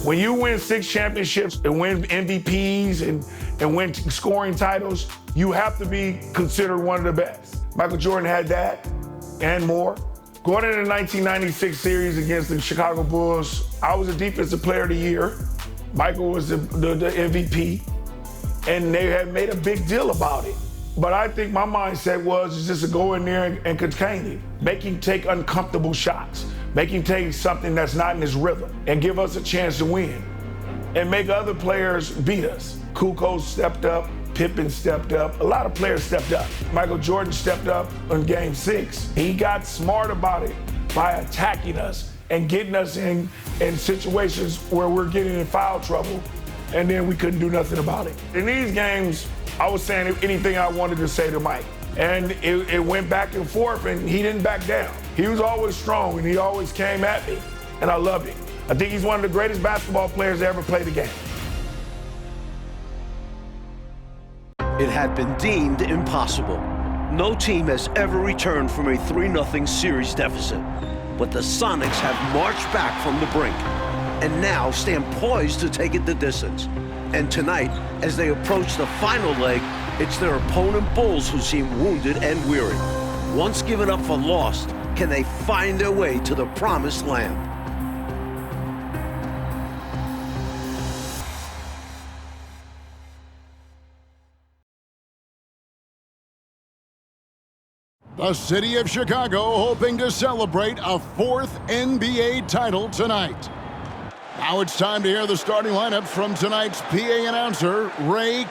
When you win 6 championships and win MVPs and win scoring titles, you have to be considered one of the best. Michael Jordan had that and more. Going into the 1996 series against the Chicago Bulls, I was a defensive player of the year. Michael was the MVP, and they had made a big deal about it. But I think my mindset was just to go in there and contain him, make him take uncomfortable shots, make him take something that's not in his rhythm, and give us a chance to win, and make other players beat us. Kukoc stepped up, Pippen stepped up, a lot of players stepped up. Michael Jordan stepped up in Game 6. He got smart about it by attacking us and getting us in situations where we're getting in foul trouble, and then we couldn't do nothing about it. In these games, I was saying anything I wanted to say to Mike, and it went back and forth, and he didn't back down. He was always strong, and he always came at me, and I loved it. I think he's one of the greatest basketball players to ever play the game. It had been deemed impossible. No team has ever returned from a 3-0 series deficit. But the Sonics have marched back from the brink and now stand poised to take it the distance. And tonight, as they approach the final leg, it's their opponent Bulls who seem wounded and weary. Once given up for lost, can they find their way to the promised land? The city of Chicago hoping to celebrate a 4th NBA title tonight. Now it's time to hear the starting lineup from tonight's PA announcer, Ray.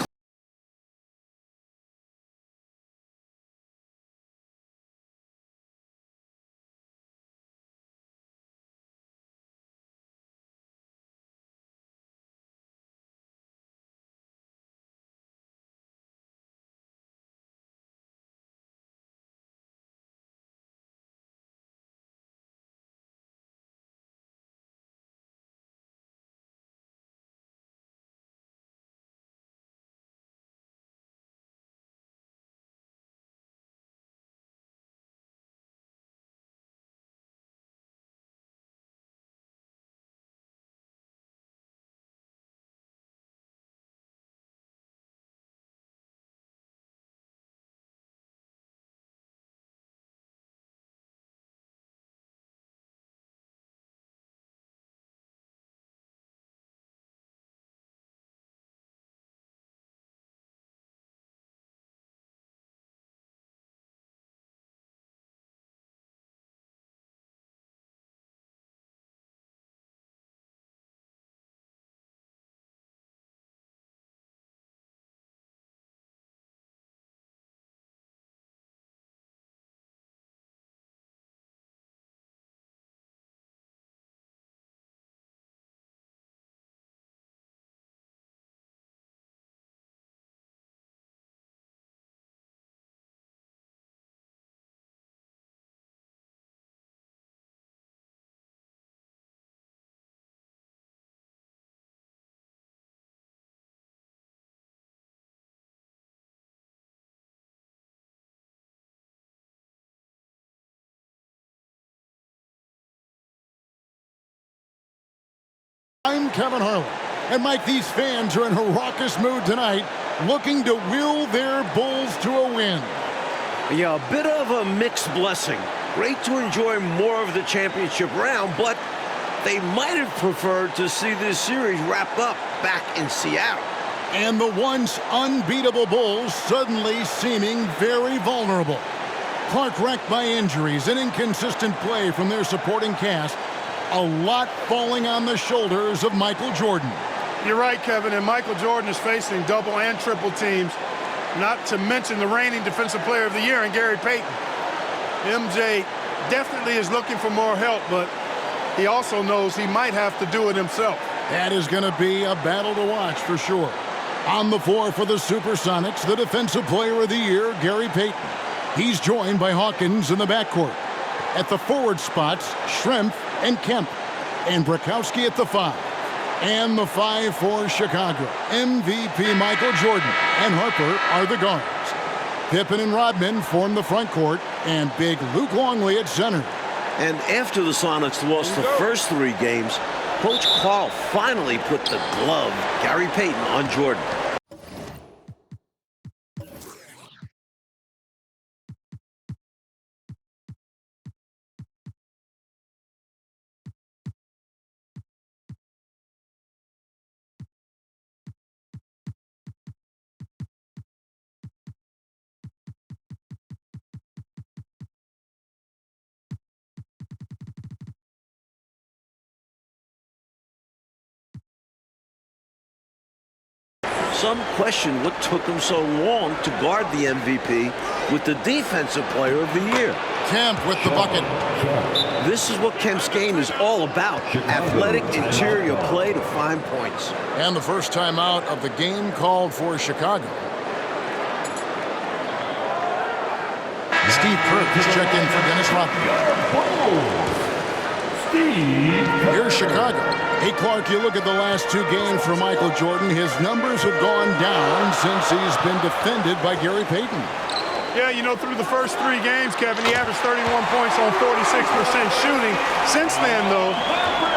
I'm Kevin Harlan. And Mike, these fans are in a raucous mood tonight, looking to will their Bulls to a win. Yeah, a bit of a mixed blessing. Great to enjoy more of the championship round, but they might have preferred to see this series wrapped up back in Seattle. And the once unbeatable Bulls suddenly seeming very vulnerable. Clark wrecked by injuries and inconsistent play from their supporting cast. A lot falling on the shoulders of Michael Jordan. You're right, Kevin, and Michael Jordan is facing double and triple teams, not to mention the reigning Defensive Player of the Year in Gary Payton. MJ definitely is looking for more help, but he also knows he might have to do it himself. That is going to be a battle to watch for sure. On the floor for the Supersonics, the Defensive Player of the Year, Gary Payton. He's joined by Hawkins in the backcourt. At the forward spots, Schrempf and Kemp, and Brakowski at the 5. And the 5 for Chicago. MVP Michael Jordan and Harper are the guards. Pippen and Rodman form the front court, and big Luke Longley at center. And after the Sonics lost the first 3 games, Coach Carl finally put the glove, Gary Payton, on Jordan. Some question what took him so long to guard the MVP with the Defensive Player of the Year. Kemp with the bucket. This is what Kemp's game is all about. Athletic interior play to find points. And the first time out of the game called for Chicago. Steve Kerr has checked in for Dennis Rodman. Here's Chicago. Hey, Clark, you look at the last two games for Michael Jordan. His numbers have gone down since he's been defended by Gary Payton. Yeah, you know, through the first 3 games, Kevin, he averaged 31 points on 46% shooting. Since then, though,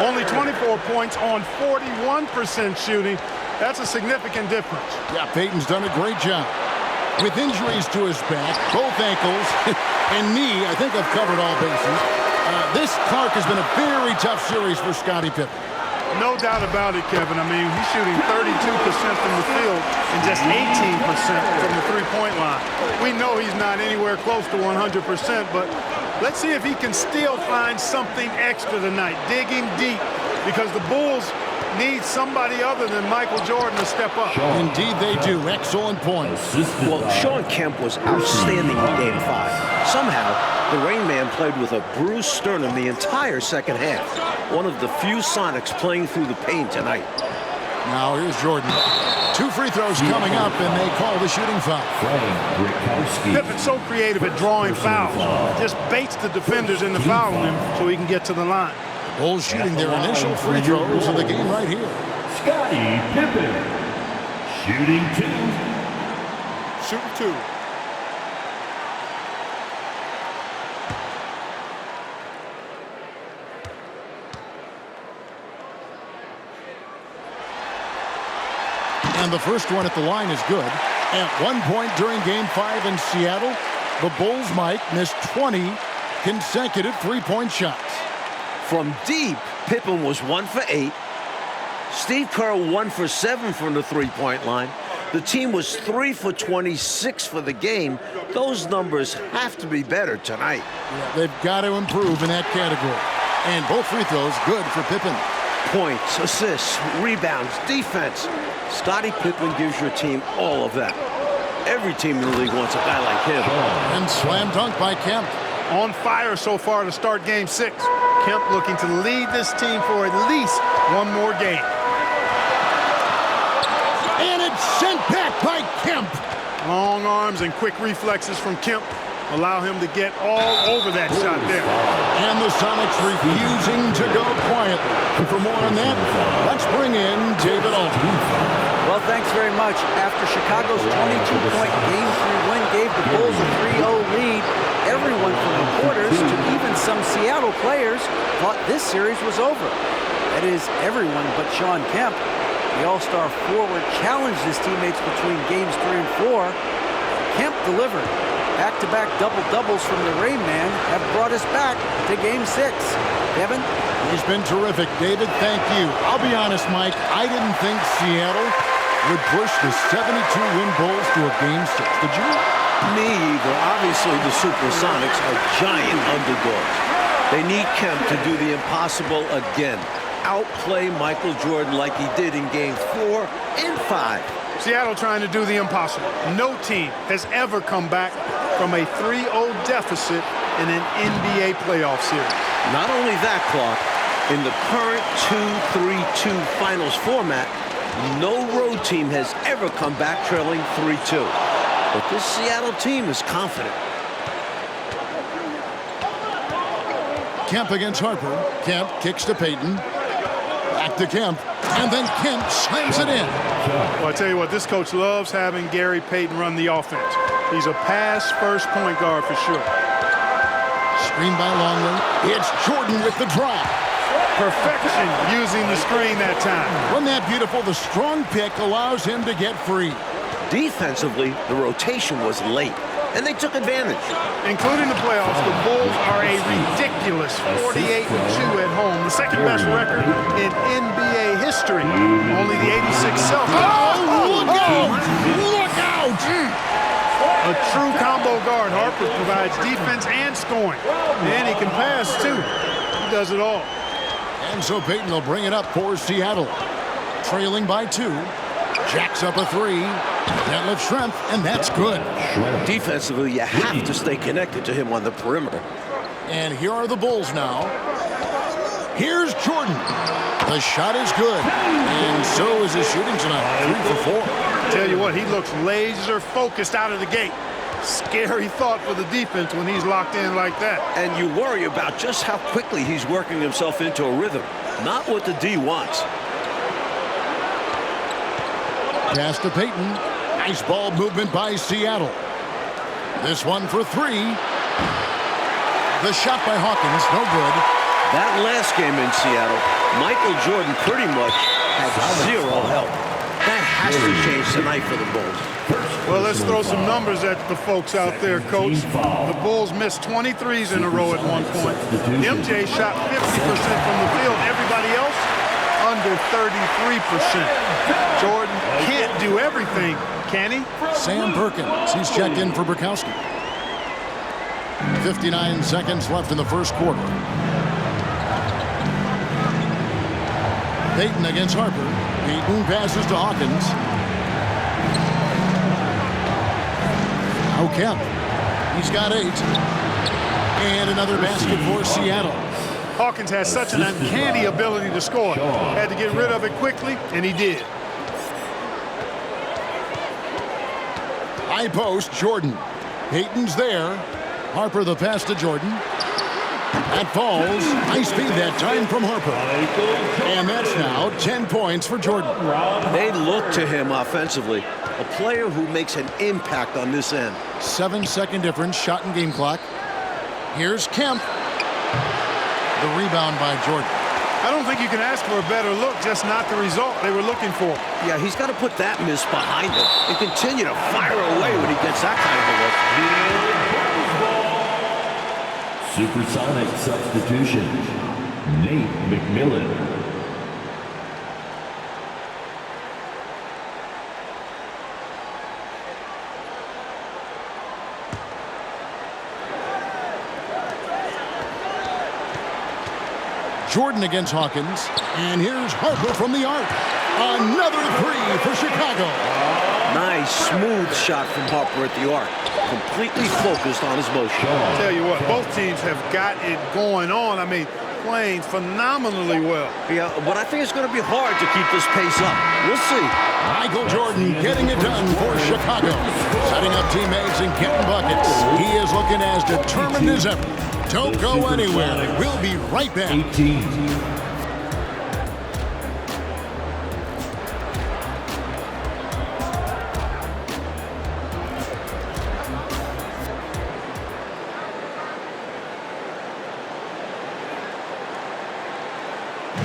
only 24 points on 41% shooting. That's a significant difference. Yeah, Payton's done a great job. With injuries to his back, both ankles, and knee, I think I've covered all bases. This, Clark, has been a very tough series for Scottie Pippen. No doubt about it, Kevin. I mean, he's shooting 32% from the field and just 18% from the three-point line. We know he's not anywhere close to 100%, but let's see if he can still find something extra tonight. Dig him deep, because the Bulls need somebody other than Michael Jordan to step up. Indeed they do. Excellent points. Well, Sean Kemp was outstanding in Game 5. Somehow, the Rain Man played with a bruised sternum the entire second half. One of the few Sonics playing through the pain tonight. Now here's Jordan. 2 free throws coming up, and they call the shooting foul. Pippen's so creative at drawing fouls. Just baits the defenders into fouling him so he can get to the line. Bulls shooting their initial free throws of the game right here. Scottie Pippen, shooting 2. Shooting 2. And the first one at the line is good. At one point during Game 5 in Seattle, the Bulls, Mike, missed 20 consecutive three-point shots. From deep, Pippen was 1 for 8. Steve Kerr 1 for 7 from the three-point line. The team was 3 for 26 for the game. Those numbers have to be better tonight. Yeah, they've got to improve in that category. And both free throws good for Pippen. Points, assists, rebounds, defense. Scottie Pippen gives your team all of that. Every team in the league wants a guy like him. And slam dunk by Kemp. On fire so far to start Game 6. Kemp looking to lead this team for at least one more game. And it's sent back by Kemp. Long arms and quick reflexes from Kemp allow him to get all over that shot there. And the Sonics refusing to go quietly. And for more on that, let's bring in David Alton. Well, thanks very much. After Chicago's 22-point Game 3 win gave the Bulls a 3-0 lead, everyone from reporters to even some Seattle players thought this series was over. That is, everyone but Sean Kemp. The All-Star forward challenged his teammates between Games 3 and 4. Kemp delivered. Back-to-back double-doubles from the Rain Man have brought us back to Game 6. Kevin? He's been terrific. David, thank you. I'll be honest, Mike, I didn't think Seattle would push the 72-win Bulls to a Game 6. Did you? Me either. Obviously, the Supersonics are giant underdogs. They need Kemp to do the impossible again. Outplay Michael Jordan like he did in Game 4 and 5. Seattle trying to do the impossible. No team has ever come back from a 3-0 deficit in an NBA playoff series. Not only that, Clark, in the current 2-3-2 finals format, no road team has ever come back trailing 3-2. But this Seattle team is confident. Kemp against Harper. Kemp kicks to Payton. Back to Kemp. And then Kemp slams it in. Well, I tell you what, this coach loves having Gary Payton run the offense. He's a pass-first point guard for sure. Screen by Longley. It's Jordan with the drive. Perfection using the screen that time. Run that beautiful. The strong pick allows him to get free. Defensively, the rotation was late, and they took advantage. Including the playoffs, the Bulls are a ridiculous 48-2 at home, the second best record in NBA history. Only the 86 Celtics. Oh, look out! Look out! A true combo guard. Harper provides defense and scoring. And he can pass, too. He does it all. And so Payton will bring it up for Seattle. Trailing by 2. Jacks up a 3. That lifts Schrempf, and that's good. Defensively, you have to stay connected to him on the perimeter. And here are the Bulls now. Here's Jordan. The shot is good. And so is his shooting tonight. 3 for 4. Tell you what, he looks laser focused out of the gate. Scary thought for the defense when he's locked in like that. And you worry about just how quickly he's working himself into a rhythm. Not what the D wants. Pass to Payton. Nice ball movement by Seattle. This one for 3. The shot by Hawkins, no good. That last game in Seattle, Michael Jordan pretty much had zero help. That has to change tonight for the Bulls. Well, let's throw some numbers at the folks out there, Coach. The Bulls missed 23s in a row at one point. MJ shot 50% from the field. Everybody else under 33%. Jordan can't do everything, can he? Sam Perkins, he's checked in for Burkowski. 59 seconds left in the first quarter. Payton against Harper. Payton passes to Hawkins. Now Kemp. He's got 8. And another basket for Seattle. Hawkins has such an uncanny ability to score. Had to get rid of it quickly, and he did. High post, Jordan. Payton's there. Harper the pass to Jordan. That falls. Nice speed that time from Harper. And that's now 10 points for Jordan. They look to him offensively. A player who makes an impact on this end. 7-second difference, shot and game clock. Here's Kemp. The rebound by Jordan. I don't think you can ask for a better look, just not the result they were looking for. Yeah, he's got to put that miss behind him and continue to fire away when he gets that kind of a look. Supersonic substitution. Nate McMillan. Jordan against Hawkins. And here's Harper from the arc. Another 3 for Chicago. Nice, smooth shot from Harper at the arc. Completely focused on his motion. I'll tell you what, both teams have got it going on. I mean, playing phenomenally well. Yeah, but I think it's going to be hard to keep this pace up. We'll see. Michael Jordan getting it done for Chicago. Setting up teammates and getting buckets. He is looking as determined as ever. Don't go anywhere. We'll be right back. 18.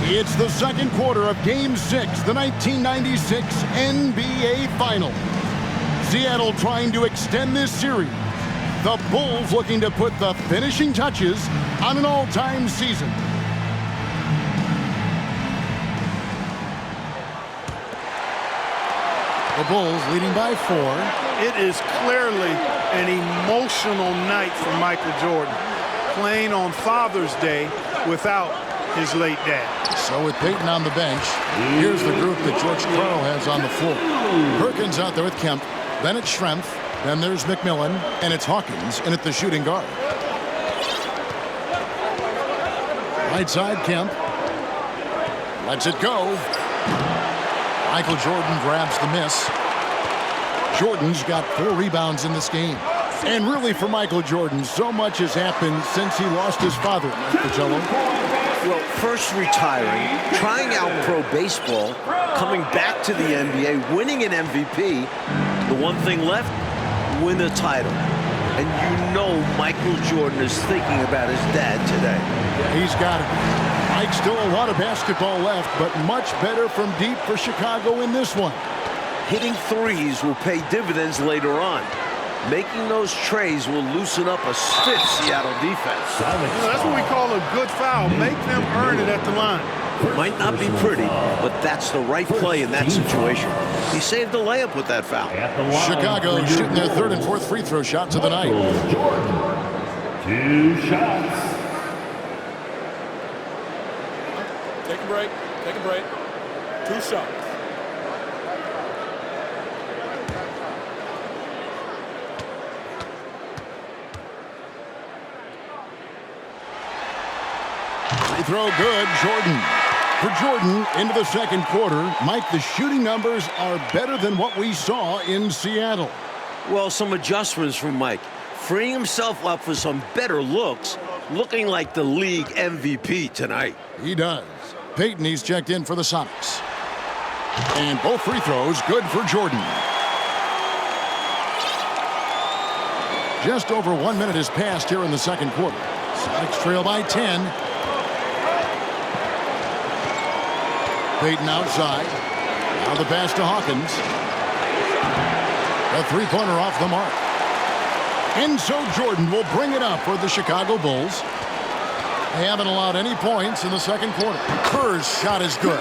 It's the second quarter of Game 6, the 1996 NBA Finals. Seattle trying to extend this series. The Bulls looking to put the finishing touches on an all-time season. The Bulls leading by 4. It is clearly an emotional night for Michael Jordan, playing on Father's Day without his late dad. So with Payton on the bench, here's the group that George Karl has on the floor. Perkins out there with Kemp, then it's Schrempf, then there's McMillan, and it's Hawkins in at the shooting guard. Right side, Kemp. Lets it go. Michael Jordan grabs the miss. Jordan's got 4 rebounds in this game. And really for Michael Jordan, so much has happened since he lost his father, Pacello. Well, first retiring, trying out pro baseball, coming back to the NBA, winning an MVP. The one thing left, win a title. And you know Michael Jordan is thinking about his dad today. Yeah, he's got it. Mike, still a lot of basketball left, but much better from deep for Chicago in this one. Hitting threes will pay dividends later on. Making those trays will loosen up a stiff Seattle defense. That's what we call a good foul. Make them earn it at the line. Might not be pretty, but that's the right play in that situation. He saved the layup with that foul. Chicago shooting their third and fourth free throw shots of the night. Jordan, 2 shots. Take a break. Take a break. 2 shots. Free throw good, Jordan. For Jordan, into the second quarter, Mike, the shooting numbers are better than what we saw in Seattle. Well, some adjustments from Mike. Freeing himself up for some better looks, looking like the league MVP tonight. He does. Payton, he's checked in for the Sonics. And both free throws good for Jordan. Just over 1 minute has passed here in the second quarter. Sonics trail by 10. Payton outside. Now the pass to Hawkins. A three-pointer off the mark. And so Jordan will bring it up for the Chicago Bulls. They haven't allowed any points in the second quarter. Kerr's shot is good.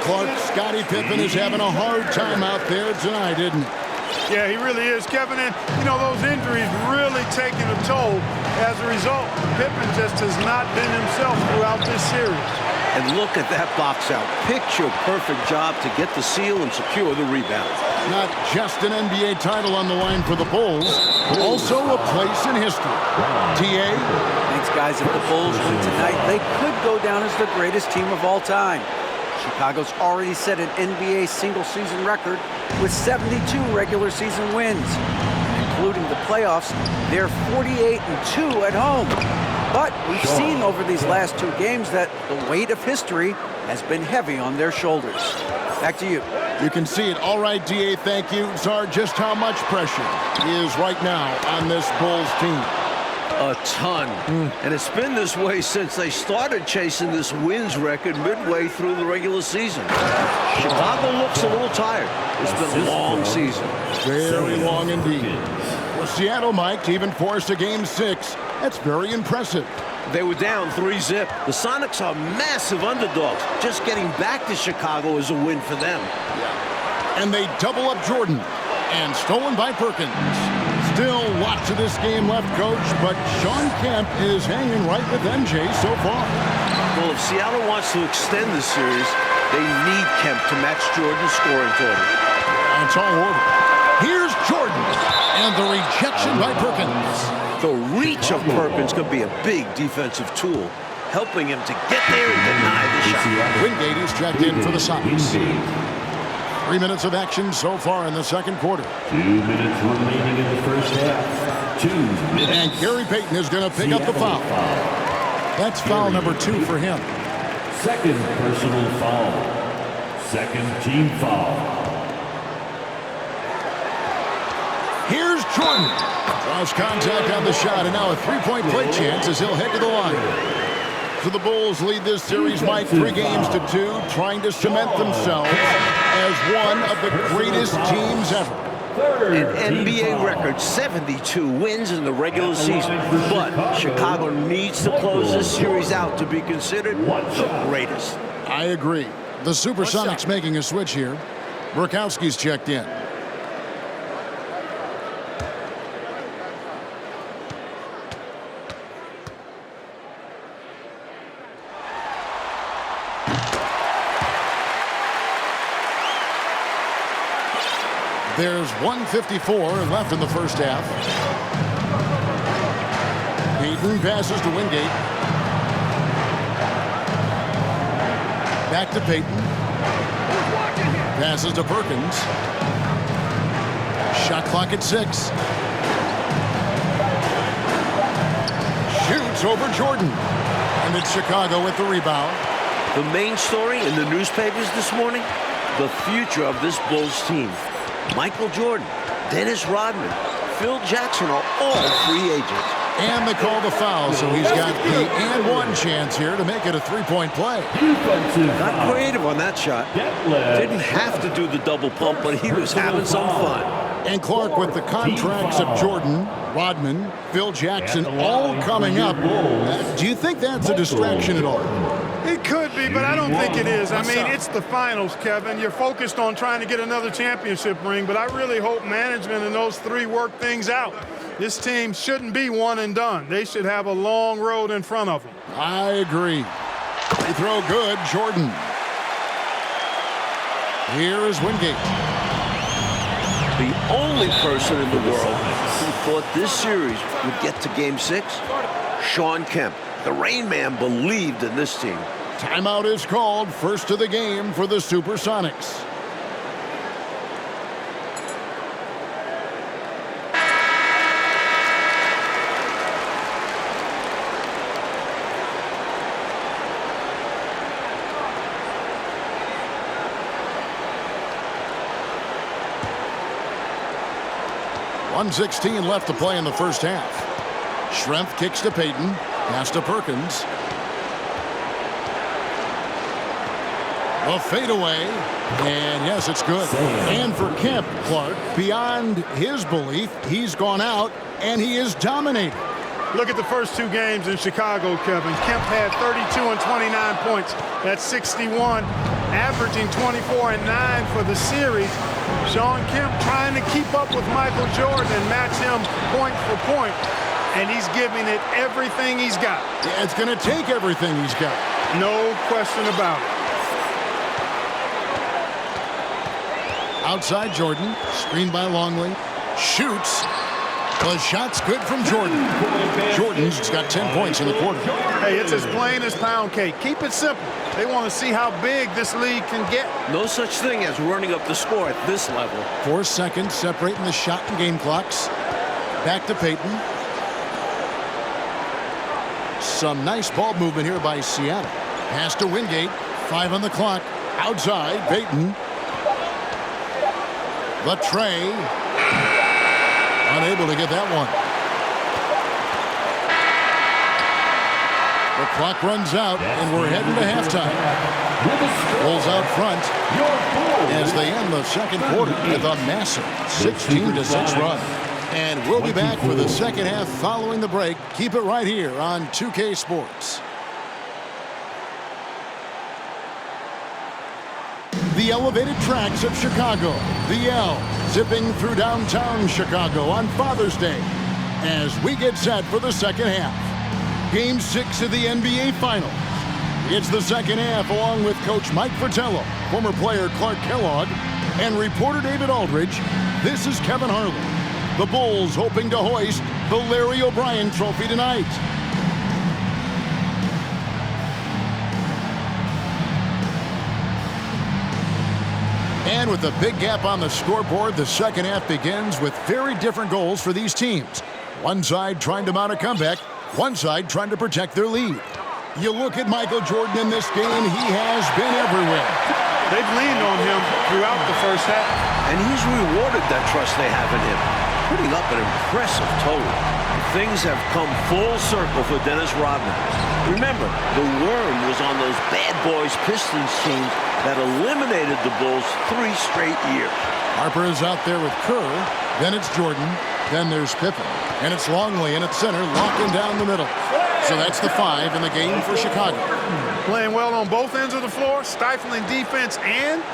Clark, Scottie Pippen is having a hard time out there tonight, isn't he? Yeah, he really is, Kevin. And, you know, those injuries really taking a toll. As a result, Pippen just has not been himself throughout this series. And look at that box out. Picture-perfect job to get the seal and secure the rebound. Not just an NBA title on the line for the Bulls, but also a place in history. TA? Thanks, guys. If the Bulls win tonight, they could go down as the greatest team of all time. Chicago's already set an NBA single-season record with 72 regular season wins. Including the playoffs, they're 48-2 at home. But we've seen over these last 2 games that the weight of history has been heavy on their shoulders. Back to you. You can see it. All right, DA, thank you. Czar, just how much pressure is right now on this Bulls team? A ton. And it's been this way since they started chasing this wins record midway through the regular season. Chicago looks a little tired. It's been a long season. Very long indeed. For Seattle, Mike, to even force a Game 6, that's very impressive. They were down 3-zip. The Sonics are massive underdogs. Just getting back to Chicago is a win for them. And they double up Jordan. And stolen by Perkins. Still lots of this game left, Coach, but Sean Kemp is hanging right with MJ so far. Well, if Seattle wants to extend the series, they need Kemp to match Jordan's scoring total. It's all over. Here's Jordan. And the rejection by Perkins. The reach of Perkins could be a big defensive tool, helping him to get there and deny the shot. Wingate is checked in for the Sonics. 3 minutes of action so far in the second quarter. 2 minutes remaining in the first half. 2 minutes. And Gary Payton is going to pick up the foul. That's foul number 2 for him. Second personal foul. Second team foul. Here's Jordan. Draws contact on the shot, and now a three-point play chance as he'll head to the line. So the Bulls lead this series by 3 games to 2, trying to cement themselves as one of the greatest teams ever. An NBA record 72 wins in the regular season, but Chicago needs to close this series out to be considered the greatest. I agree. The Supersonics making a switch here. Burkowski's checked in. There's 1:54 left in the first half. Payton passes to Wingate. Back to Payton. Passes to Perkins. Shot clock at 6. Shoots over Jordan. And it's Chicago with the rebound. The main story in the newspapers this morning, the future of this Bulls team. Michael Jordan, Dennis Rodman, Phil Jackson are all free agents. And they call the foul, so he's got the and one chance here to make it a three-point play. Got creative on that shot. Didn't have to do the double pump, but he was having some fun. And Clark, with the contracts of Jordan, Rodman, Phil Jackson all coming up, do you think that's a distraction at all? It could be, but I don't think it is. I mean, it's the finals, Kevin. You're focused on trying to get another championship ring, but I really hope management and those three work things out. This team shouldn't be one and done. They should have a long road in front of them. I agree. They throw good, Jordan. Here is Wingate. The only person in the world who thought this series would get to Game 6, Shawn Kemp. The Rain Man believed in this team. Timeout is called. First to the game for the Supersonics. .116 left to play in the first half. Schrempf kicks to Payton. Pass to Perkins. A fadeaway. And yes, it's good. And for Kemp, Clark, beyond his belief, he's gone out and he is dominating. Look at the first two games in Chicago, Kevin. Kemp had 32 and 29 points. That's 61, averaging 24 and 9 for the series. Shawn Kemp trying to keep up with Michael Jordan and match him point for point. And he's giving it everything he's got. Yeah, it's going to take everything he's got. No question about it. Outside Jordan, screened by Longley. Shoots. The shot's good from Jordan. Jordan's got 10 points in the quarter. Hey, it's as plain as pound cake. Keep it simple. They want to see how big this league can get. No such thing as running up the score at this level. 4 seconds separating the shot and game clocks. Back to Payton. Some nice ball movement here by Seattle. Pass to Wingate. 5 on the clock. Outside, Payton. The tray. Unable to get that one. The clock runs out, and we're heading to halftime. Bulls out front as they end the second quarter with a massive 16-6 run. And we'll be back for the second half following the break. Keep it right here on 2K Sports. The elevated tracks of Chicago, the L, zipping through downtown Chicago on Father's Day as we get set for the second half. Game 6 of the NBA Finals. It's the second half along with Coach Mike Fratello, former player Clark Kellogg, and reporter David Aldridge. This is Kevin Harlan. The Bulls hoping to hoist the Larry O'Brien Trophy tonight. And with a big gap on the scoreboard, the second half begins with very different goals for these teams. One side trying to mount a comeback, one side trying to protect their lead. You look at Michael Jordan in this game, he has been everywhere. They've leaned on him throughout the first half. And he's rewarded that trust they have in him, putting up an impressive total. Things have come full circle for Dennis Rodman. Remember, the worm was on those bad boys Pistons teams that eliminated the Bulls 3 straight years. Harper is out there with Kerr, then it's Jordan, then there's Pippen, and it's Longley in at center, locking down the middle. So that's the 5 in the game for Chicago. Playing well on both ends of the floor, stifling defense and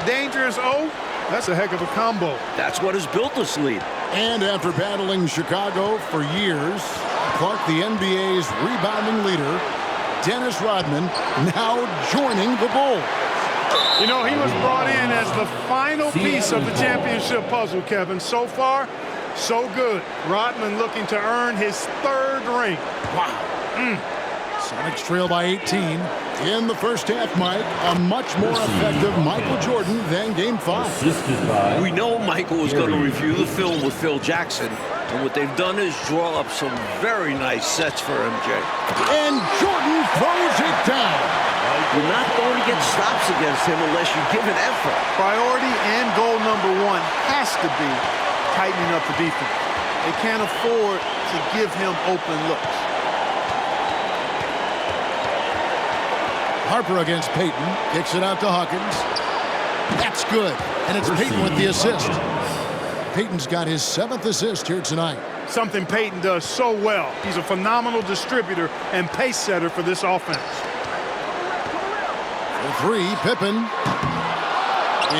dangerous O. That's a heck of a combo. That's what has built this lead. And after battling Chicago for years, Clark, the NBA's rebounding leader, Dennis Rodman, now joining the Bulls. You know, he was brought in as the final piece of the championship puzzle, Kevin. So far, so good. Rodman looking to earn his 3rd ring. Wow. Sonics trail by 18. In the first half, Mike, a much more effective Michael Jordan than Game 5. We know Michael was going to review the film with Phil Jackson, and what they've done is draw up some very nice sets for MJ. And Jordan throws it down. You're not going to get stops against him unless you give an effort. Priority and goal number 1 has to be tightening up the defense. They can't afford to give him open looks. Harper against Payton. Kicks it out to Hawkins. That's good. And it's Payton with the assist. Payton's got his 7th assist here tonight. Something Payton does so well. He's a phenomenal distributor and pace setter for this offense. For 3, Pippen.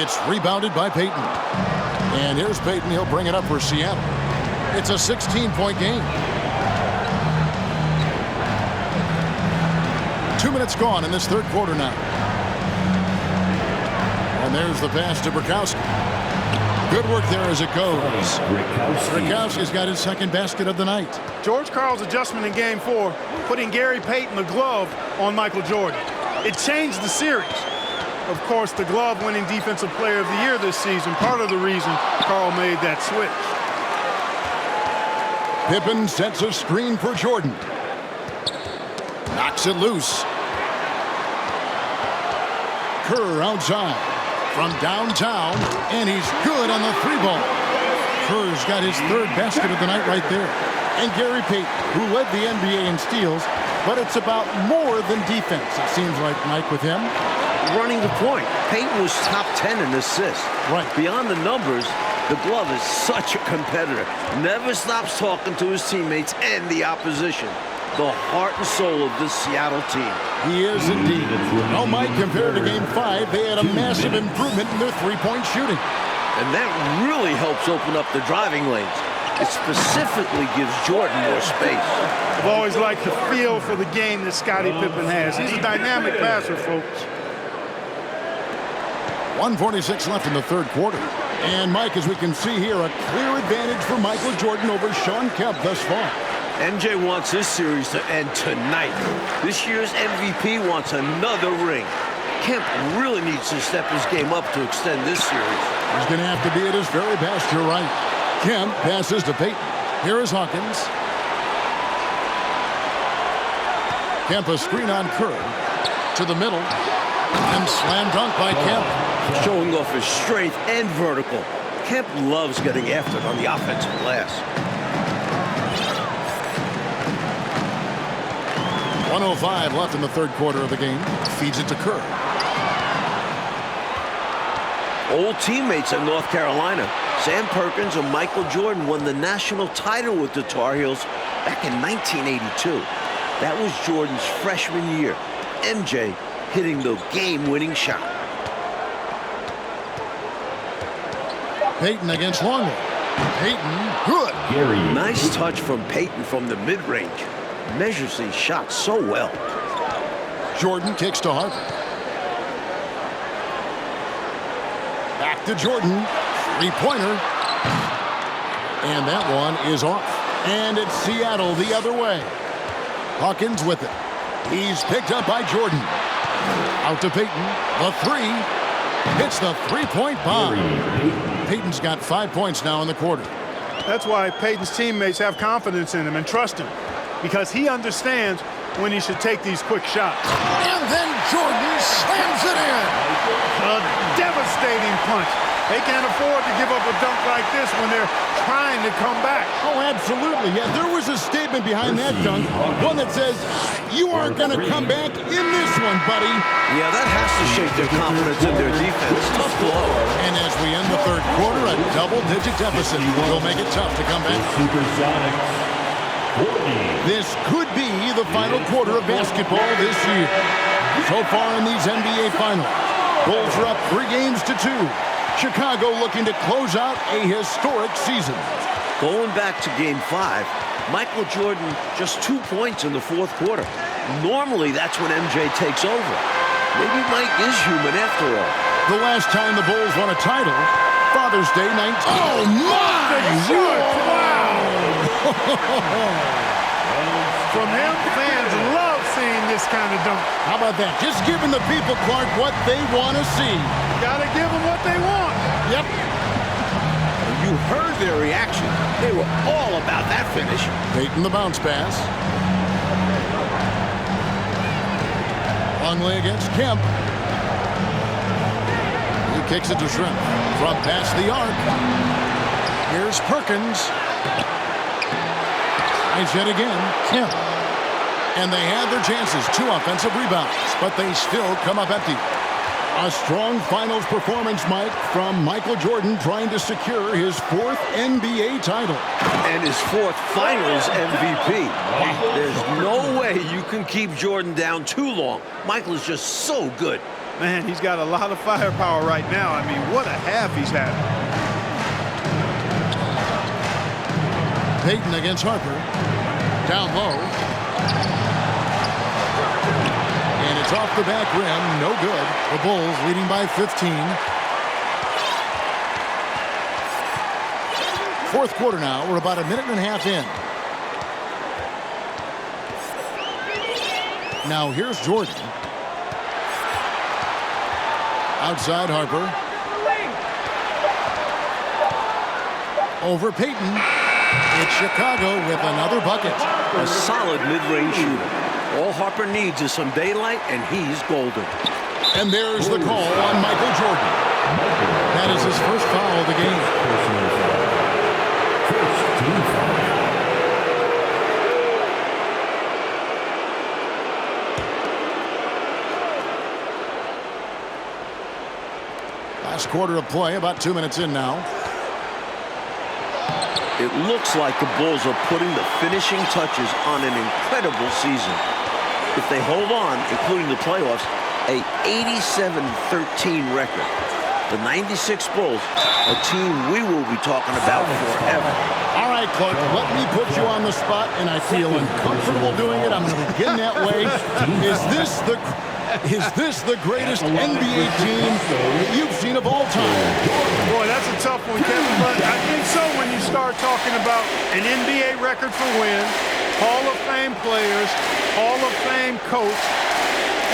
It's rebounded by Payton. And here's Payton. He'll bring it up for Seattle. It's a 16-point game. 2 minutes gone in this third quarter now. And there's the pass to Burkowski. Good work there as it goes. Burkowski's got his 2nd basket of the night. George Karl's adjustment in Game 4, putting Gary Payton the glove on Michael Jordan. It changed the series. Of course, the glove winning Defensive Player of the Year this season, part of the reason Karl made that switch. Pippen sets a screen for Jordan. Knocks it loose. Kerr outside from downtown, and he's good on the 3-ball. Kerr's got his 3rd basket of the night right there. And Gary Payton, who led the NBA in steals, but it's about more than defense, it seems like, Mike, with him. Running the point. Payton was top 10 in assists. Right. Beyond the numbers, the glove is such a competitor. Never stops talking to his teammates and the opposition. The heart and soul of this Seattle team. He is indeed. Now, Mike, compared to Game 5, they had a massive improvement in their 3-point shooting. And that really helps open up the driving lanes. It specifically gives Jordan more space. I've always liked the feel for the game that Scottie Pippen has. He's a dynamic passer, folks. 1:46 left in the third quarter. And, Mike, as we can see here, a clear advantage for Michael Jordan over Shawn Kemp thus far. MJ wants this series to end tonight. This year's MVP wants another ring. Kemp really needs to step his game up to extend this series. He's going to have to be at his very best, you're right. Kemp passes to Payton. Here is Hawkins. Kemp a screen on Kerr. To the middle. And slam dunk by Kemp. Showing off his strength and vertical. Kemp loves getting after it on the offensive glass. 1:05 left in the third quarter of the game. Feeds it to Kerr. Old teammates at North Carolina. Sam Perkins and Michael Jordan won the national title with the Tar Heels back in 1982. That was Jordan's freshman year. MJ hitting the game-winning shot. Payton against Longley. Payton, good. Nice touch from Payton from the mid-range. Measures these shots so well. Jordan kicks to Harper. Back to Jordan. Three-pointer. And that one is off. And it's Seattle the other way. Hawkins with it. He's picked up by Jordan. Out to Payton. The 3. Hits the 3-point bomb. Payton's got 5 points now in the quarter. That's why Payton's teammates have confidence in him and trust him, because he understands when he should take these quick shots. And then Jordan slams it in. A devastating punch. They can't afford to give up a dunk like this when they're trying to come back. Oh, absolutely. Yeah, there was a statement behind that dunk, one that says, you aren't going to come back in this one, buddy. Yeah, that has to shake their confidence in their defense. Tough blow. And as we end the third quarter, a double-digit deficit will make it tough to come back. This could be the final quarter of basketball this year. So far in these NBA Finals, Bulls are up 3 games to 2. Chicago looking to close out a historic season. Going back to Game 5, Michael Jordan just 2 points in the fourth quarter. Normally, that's when MJ takes over. Maybe Mike is human after all. The last time the Bulls won a title, Father's Day 19. Oh, my! Wow! From him, fans love seeing this kind of dunk. How about that? Just giving the people, Clark, what they want to see. Gotta give them what they want. Yep. You heard their reaction. They were all about that finish. Payton the bounce pass. Longley against Kemp. He kicks it to Shrimp. From past the arc. Here's Perkins. Tries it again. Kemp. And they had their chances. 2 offensive rebounds, but they still come up empty. A strong finals performance, Mike, from Michael Jordan trying to secure his 4th NBA title. And his 4th finals MVP. There's no way you can keep Jordan down too long. Michael is just so good. Man, he's got a lot of firepower right now. I mean, what a half he's had. Payton against Harper. Down low. And it's off the back rim. No good. The Bulls leading by 15. 4th quarter now. We're about a minute and a half in. Now here's Jordan. Outside Harper. Over Payton. It's Chicago with another bucket. A solid mid-range shooter. All Harper needs is some daylight, and he's golden. And there's the call on Michael Jordan. That is his first foul of the game. First team foul. Last quarter of play, about 2 minutes in now. It looks like the Bulls are putting the finishing touches on an incredible season. If they hold on, including the playoffs, a 87-13 record. The 96 Bulls, a team we will be talking about forever. All right, Clark, let me put you on the spot, and I feel uncomfortable doing it. I'm going to begin that way. Is this the greatest NBA team that you've seen of all time? Boy, that's a tough one, Kevin, but I think so when you start talking about an NBA record for wins, Hall of Fame players, Hall of Fame coach,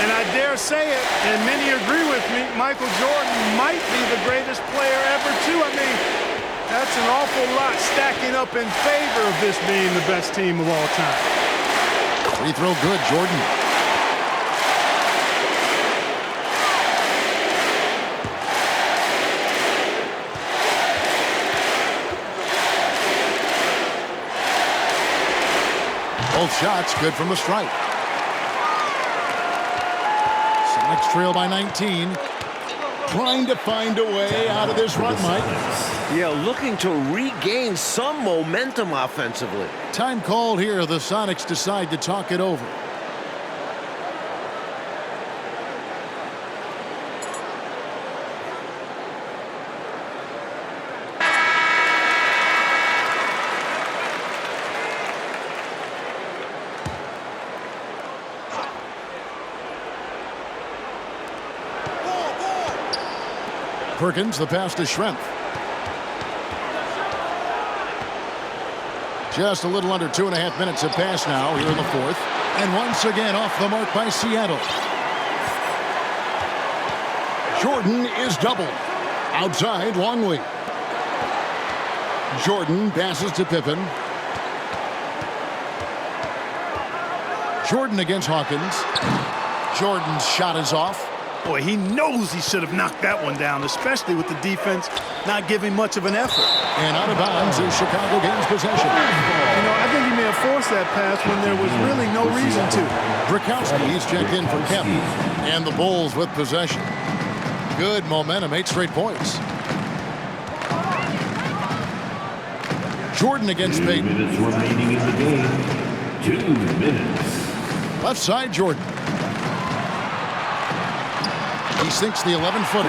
and I dare say it, and many agree with me, Michael Jordan might be the greatest player ever, too. I mean, that's an awful lot stacking up in favor of this being the best team of all time. Free throw good, Jordan. Both shots good from the stripe. Sonics trail by 19. Trying to find a way out of this run, Mike. Yeah, looking to regain some momentum offensively. Time called here. The Sonics decide to talk it over. Perkins, the pass to Schrempf. Just a little under 2.5 minutes have passed now here in the 4th. And once again off the mark by Seattle. Jordan is doubled. Outside, Longley. Jordan passes to Pippen. Jordan against Hawkins. Jordan's shot is off. Boy, he knows he should have knocked that one down, especially with the defense not giving much of an effort. And out of bounds as Chicago gains possession. You know, I think he may have forced that pass when there was really no reason to. Brzykowski, he's checked in for Kemp. And the Bulls with possession. Good momentum, 8 straight points. Jordan against 2 Payton. minutes remaining in the game. 2 minutes. Left side, Jordan. He sinks the 11-footer.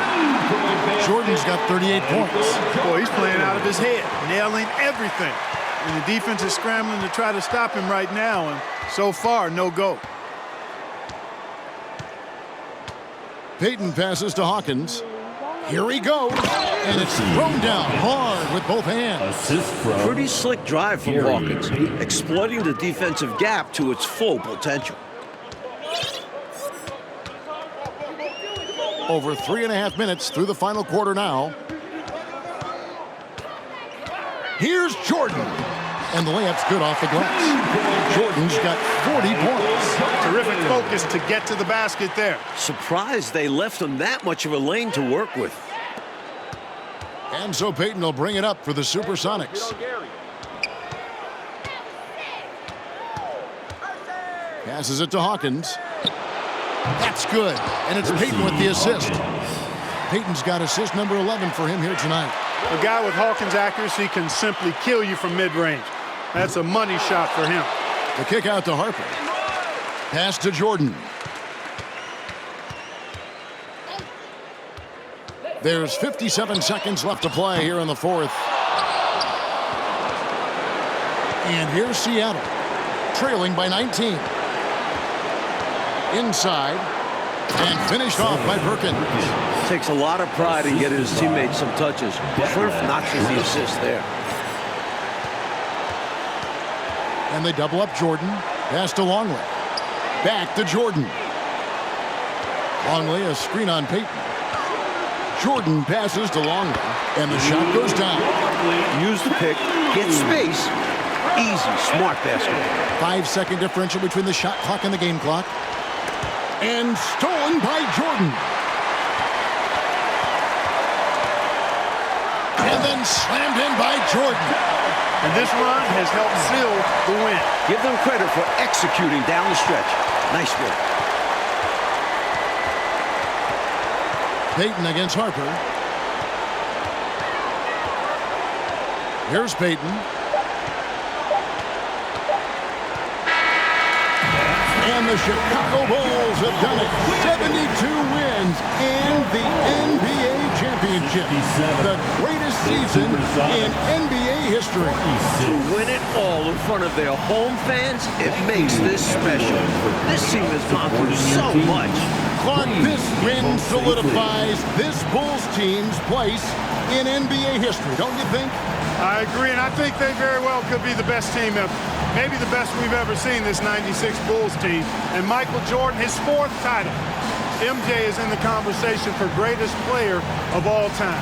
Jordan's got 38 points. Boy, he's playing out of his head, nailing everything. And the defense is scrambling to try to stop him right now, and so far, no go. Payton passes to Hawkins. Here he goes. And it's thrown down hard with both hands. Assist from Pretty slick drive from Hawkins, exploiting the defensive gap to its full potential. Over 3.5 minutes through the final quarter now. Here's Jordan. And the layup's good off the glass. Jordan's got 40 points. Terrific focus to get to the basket there. Surprised they left him that much of a lane to work with. And so Payton will bring it up for the Supersonics. Passes it to Hawkins. That's good. And it's Payton with the assist. Payton's got assist number 11 for him here tonight. A guy with Hawkins' accuracy can simply kill you from mid-range. That's a money shot for him. The kick out to Harper. Pass to Jordan. There's 57 seconds left to play here in the fourth. And here's Seattle, trailing by 19. Inside, and finished off by Perkins. Takes a lot of pride in getting his teammates some touches. Swift notches the assist there. And they double up Jordan. Pass to Longley. Back to Jordan. Longley, a screen on Payton. Jordan passes to Longley, and the shot goes down. Use the pick, get space. Easy, smart basket. 5-second differential between the shot clock and the game clock. And stolen by Jordan. And then slammed in by Jordan. And this run has helped seal the win. Give them credit for executing down the stretch. Nice work. Payton against Harper. Here's Payton. And the Chicago Bulls have done it. 72 wins and the NBA championship. The greatest season in NBA history. To win it all in front of their home fans, it makes this special. This team has gone through so much. Clark, this win solidifies this Bulls team's place in NBA history, don't you think? I agree, and I think they very well could be the best team ever. Maybe the best we've ever seen, this 96 Bulls team. And Michael Jordan, his fourth title. MJ is in the conversation for greatest player of all time.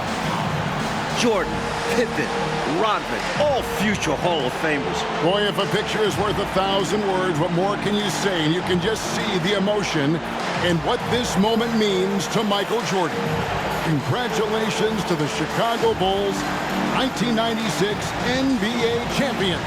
Jordan, Pippen, Rodman, all future Hall of Famers. Boy, if a picture is worth 1,000 words, what more can you say? And you can just see the emotion and what this moment means to Michael Jordan. Congratulations to the Chicago Bulls, 1996 NBA champions.